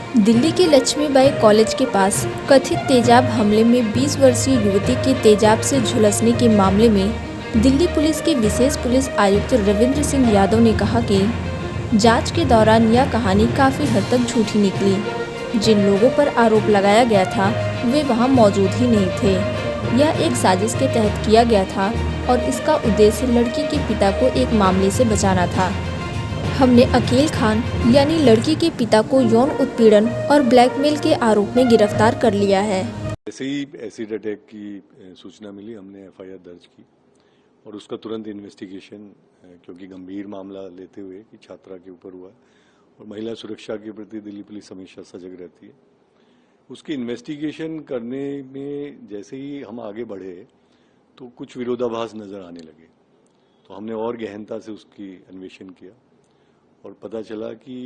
दिल्ली के लक्ष्मीबाई कॉलेज के पास कथित तेजाब हमले में 20 वर्षीय युवती के तेजाब से झुलसने के मामले में दिल्ली पुलिस के विशेष पुलिस आयुक्त रविंद्र सिंह यादव ने कहा कि जांच के दौरान यह कहानी काफ़ी हद तक झूठी निकली। जिन लोगों पर आरोप लगाया गया था वे वहां मौजूद ही नहीं थे। यह एक साजिश के तहत किया गया था और इसका उद्देश्य लड़की के पिता को एक मामले से बचाना था। हमने अकील खान यानी लड़की के पिता को यौन उत्पीड़न और ब्लैकमेल के आरोप में गिरफ्तार कर लिया है। जैसे ही एसिड अटैक की सूचना मिली, हमने एफआईआर दर्ज की और उसका तुरंत इन्वेस्टिगेशन, क्योंकि गंभीर मामला लेते हुए कि छात्रा के ऊपर हुआ और महिला सुरक्षा के प्रति दिल्ली पुलिस हमेशा सजग रहती है, उसकी इन्वेस्टिगेशन करने में जैसे ही हम आगे बढ़े तो कुछ विरोधाभास नजर आने लगे। तो हमने और गहनता से उसकी अन्वेषण किया और पता चला कि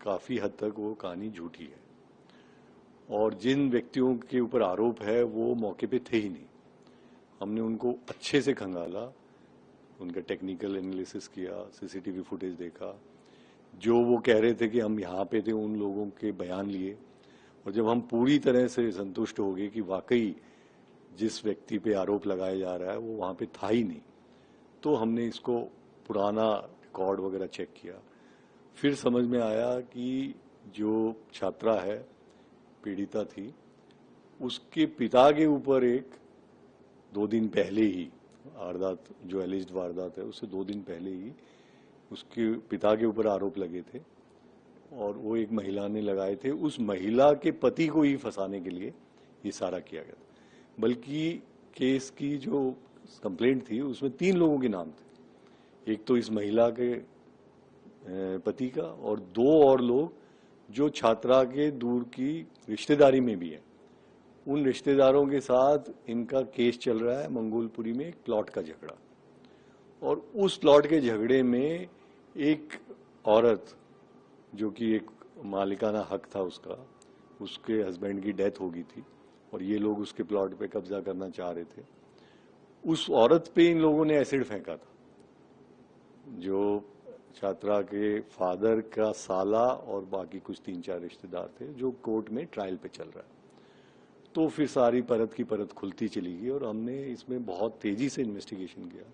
काफ़ी हद तक वो कहानी झूठी है और जिन व्यक्तियों के ऊपर आरोप है वो मौके पे थे ही नहीं। हमने उनको अच्छे से खंगाला, उनका टेक्निकल एनालिसिस किया, सीसीटीवी फुटेज देखा, जो वो कह रहे थे कि हम यहाँ पे थे उन लोगों के बयान लिए और जब हम पूरी तरह से संतुष्ट हो गए कि वाकई जिस व्यक्ति पे आरोप लगाया जा रहा है वो वहाँ पे था ही नहीं, तो हमने इसको पुराना रिकॉर्ड वगैरह चेक किया। फिर समझ में आया कि जो छात्रा है, पीड़िता थी, उसके पिता के ऊपर एक 2 दिन पहले ही वारदात, जो एलिज्ड वारदात है उससे 2 दिन पहले ही उसके पिता के ऊपर आरोप लगे थे और वो एक महिला ने लगाए थे। उस महिला के पति को ही फंसाने के लिए ये सारा किया गया था। बल्कि केस की जो कंप्लेंट थी उसमें 3 लोगों के नाम थे, एक तो इस महिला के पति का और 2 और लोग जो छात्रा के दूर की रिश्तेदारी में भी है। उन रिश्तेदारों के साथ इनका केस चल रहा है मंगोलपुरी में, एक प्लॉट का झगड़ा, और उस प्लॉट के झगड़े में एक औरत जो कि एक मालिकाना हक था उसका, उसके हस्बैंड की डेथ हो गई थी और ये लोग उसके प्लॉट पे कब्जा करना चाह रहे थे। उस औरत पे इन लोगों ने एसिड फेंका था। जो छात्रा के फादर का साला और बाकी कुछ 3-4 रिश्तेदार थे, जो कोर्ट में ट्रायल पे चल रहा है। तो फिर सारी परत की परत खुलती चली गई और हमने इसमें बहुत तेजी से इन्वेस्टिगेशन किया।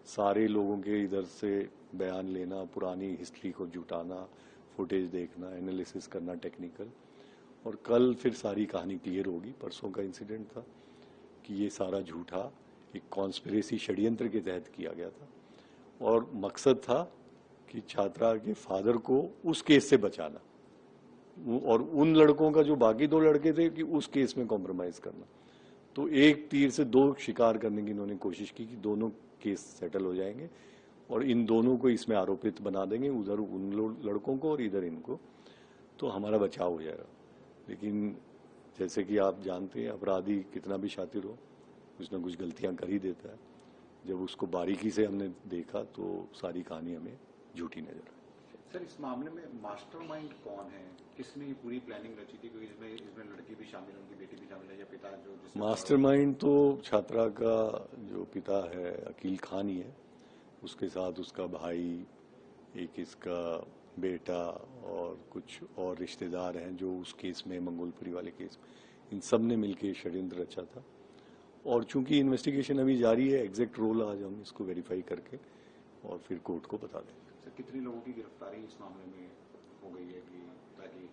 सारे लोगों के इधर से बयान लेना, पुरानी हिस्ट्री को जुटाना, फुटेज देखना, एनालिसिस करना टेक्निकल, और कल फिर सारी कहानी क्लियर होगी। परसों का इंसिडेंट था कि ये सारा झूठा एक कॉन्स्पिरेसी षड्यंत्र के तहत किया गया था और मकसद था कि छात्रा के फादर को उस केस से बचाना और उन लड़कों का जो बाकी 2 लड़के थे कि उस केस में कॉम्प्रोमाइज करना। तो एक तीर से 2 शिकार करने की इन्होंने कोशिश की कि दोनों केस सेटल हो जाएंगे और इन दोनों को इसमें आरोपित बना देंगे, उधर उन लड़कों को और इधर इनको, तो हमारा बचाव हो जाएगा। लेकिन जैसे कि आप जानते हैं, अपराधी कितना भी शातिर हो, कुछ ना कुछ गलतियां कर ही देता है। जब उसको बारीकी से हमने देखा तो सारी कहानी हमें झूठी नजर आई। सर, इस मामले में मास्टरमाइंड कौन है? किसने ये पूरी प्लानिंग रची थी? क्योंकि इसमें लड़की भी शामिल है, उनकी बेटी भी शामिल है, या पिता जो मास्टरमाइंड तो छात्रा का जो पिता है अकील खान ही है, उसके साथ उसका भाई, एक इसका बेटा और कुछ और रिश्तेदार हैं जो उस केस में, मंगोलपुरी वाले केस में, इन सब ने मिलकर षड्यंत्र रचा था। और चूंकि इन्वेस्टिगेशन अभी जारी है, एग्जैक्ट रोल आज हम इसको वेरीफाई करके और फिर कोर्ट को बता देंगे। सर, कितने लोगों की गिरफ्तारी इस मामले में हो गई है कि ताकि?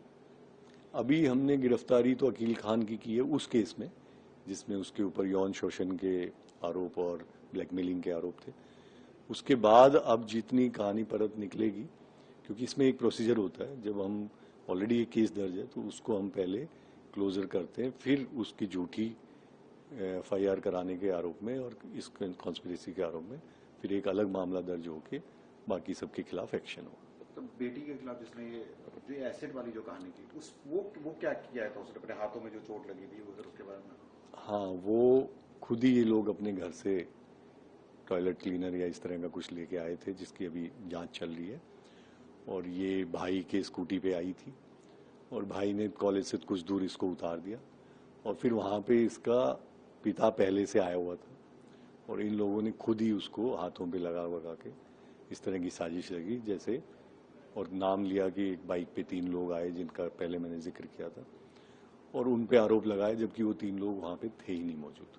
अभी हमने गिरफ्तारी तो अकील खान की है उस केस में जिसमें उसके ऊपर यौन शोषण के आरोप और ब्लैकमेलिंग के आरोप थे। उसके बाद अब जितनी कहानी परत निकलेगी, क्योंकि इसमें एक प्रोसीजर होता है, जब हम ऑलरेडी एक केस दर्ज है तो उसको हम पहले क्लोजर करते हैं, फिर उसकी झूठी एफआईआर कराने के आरोप में और इस कॉन्स्पिरेसी के आरोप में फिर एक अलग मामला दर्ज होके बाकी सबके खिलाफ एक्शन हो। तो बेटी के खिलाफ जिसने ये जो एसिड वाली जो कहानी थी, उस वो क्या किया था उसने? अपने हाथों में जो चोट लगी थी वो, उसके बारे में? हाँ, वो खुद ही ये लोग अपने घर से टॉयलेट क्लीनर या इस तरह का कुछ लेके आए थे, जिसकी अभी जांच चल रही है। और ये भाई के स्कूटी पे आई थी और भाई ने कॉलेज से कुछ दूर इसको उतार दिया और फिर वहाँ पे इसका पिता पहले से आया हुआ था और इन लोगों ने खुद ही उसको हाथों पे लगा के इस तरह की साजिश लगी जैसे और नाम लिया कि एक बाइक पे 3 लोग आए जिनका पहले मैंने जिक्र किया था, और उन पे आरोप लगाए जबकि वो 3 लोग वहाँ पे थे ही नहीं मौजूद।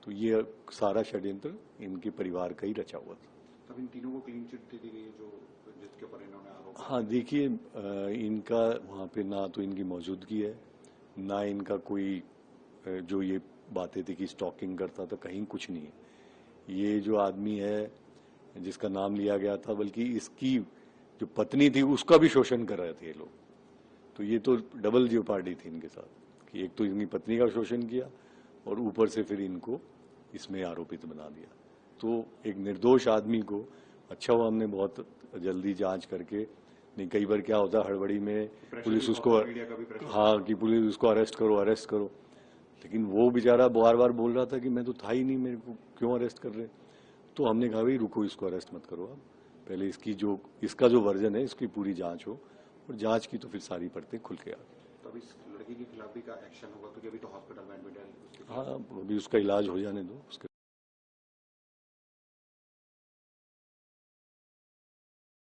तो ये सारा षड्यंत्र इनके परिवार का ही रचा हुआ था। तब इन तीनों को क्लीन चिट दे दी गई है जो जिसके ऊपर इन्होंने आरोप। हाँ, देखिए, इनका वहाँ पे ना तो इनकी मौजूदगी है, ना इनका कोई जो ये बातें थी कि स्टॉकिंग करता था, कहीं कुछ नहीं है। ये जो आदमी है जिसका नाम लिया गया था, बल्कि इसकी जो पत्नी थी उसका भी शोषण कर रहे थे ये लोग। तो ये तो डबल जेपार्डी थी इनके साथ कि एक तो इनकी पत्नी का शोषण किया और ऊपर से फिर इनको इसमें आरोपित बना दिया। तो एक निर्दोष आदमी को, अच्छा हुआ हमने बहुत जल्दी जांच करके, नहीं कई बार क्या होता है हड़बड़ी में पुलिस उसको, हाँ, कि पुलिस उसको अरेस्ट करो, लेकिन वो बेचारा बार बार बोल रहा था कि मैं तो था ही नहीं, मेरे को क्यों अरेस्ट कर रहे। तो हमने कहा भाई रुको, इसको अरेस्ट मत करो, आप पहले इसका जो वर्जन है इसकी पूरी जांच हो, और जांच की तो फिर सारी परतें खुल के आ गई। तो अभी इस लड़की के खिलाफ भी का एक्शन होगा क्योंकि अभी तो हॉस्पिटल में एडमिट है। हाँ, अभी उसका इलाज हो जाने दो, उसके